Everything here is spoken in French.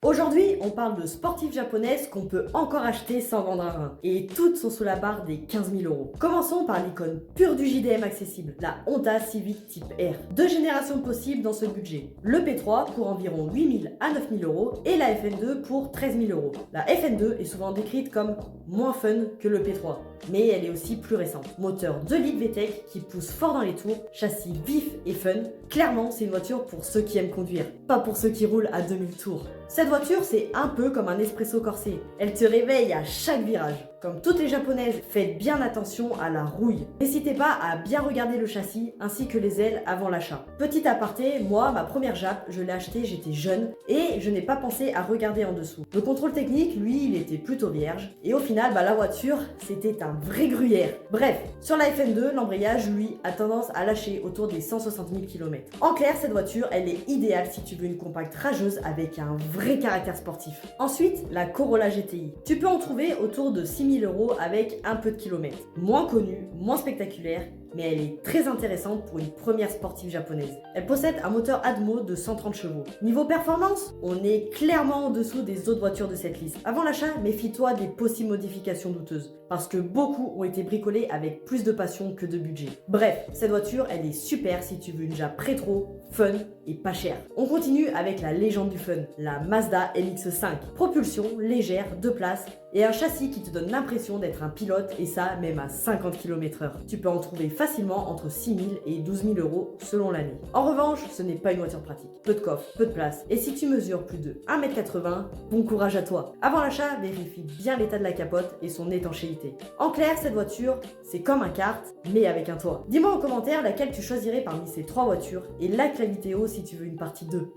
Aujourd'hui, on parle de sportives japonaises qu'on peut encore acheter sans vendre un rein. Et toutes sont sous la barre des 15 000 euros. Commençons par l'icône pure du JDM accessible, la Honda Civic Type R. Deux générations possibles dans ce budget. Le P3 pour environ 8 000 à 9 000 euros et la FN2 pour 13 000 euros. La FN2 est souvent décrite comme moins fun que le P3, mais elle est aussi plus récente. Moteur 2 litres VTEC qui pousse fort dans les tours, châssis vif et fun. Clairement, c'est une voiture pour ceux qui aiment conduire, pas pour ceux qui roulent à 2000 tours. Cette voiture, c'est un peu comme un espresso corsé. Elle te réveille à chaque virage. Comme toutes les japonaises, faites bien attention à la rouille. N'hésitez pas à bien regarder le châssis ainsi que les ailes avant l'achat. Petit aparté, moi, ma première Jap, je l'ai achetée, j'étais jeune et je n'ai pas pensé à regarder en dessous. Le contrôle technique, lui, il était plutôt vierge. Et au final, la voiture, c'était un vrai gruyère. Bref, sur la FN2, l'embrayage, lui, a tendance à lâcher autour des 160 000 km. En clair, cette voiture, elle est idéale si tu veux une compacte rageuse avec un vrai caractère sportif. Ensuite, la Corolla GTI. Tu peux en trouver autour de 6 000 euros avec un peu de kilomètres. Moins connue, moins spectaculaire, mais elle est très intéressante pour une première sportive japonaise. Elle possède un moteur Admo de 130 chevaux. Niveau performance, on est clairement en dessous des autres voitures de cette liste. Avant l'achat, méfie-toi des possibles modifications douteuses, parce que beaucoup ont été bricolées avec plus de passion que de budget. Bref, cette voiture, elle est super si tu veux une Jap rétro, fun et pas cher. On continue avec la légende du fun, la Mazda MX-5. Propulsion légère, 2 places et un châssis qui te donne l'impression d'être un pilote et ça même à 50 km/h. Tu peux en trouver facilement entre 6 000 et 12 000 euros selon l'année. En revanche, ce n'est pas une voiture pratique. Peu de coffre, peu de place et si tu mesures plus de 1,80 m, bon courage à toi. Avant l'achat, vérifie bien l'état de la capote et son étanchéité. En clair, cette voiture, c'est comme un kart mais avec un toit. Dis-moi en commentaire laquelle tu choisirais parmi ces 3 voitures et like la vidéo si tu veux une partie 2.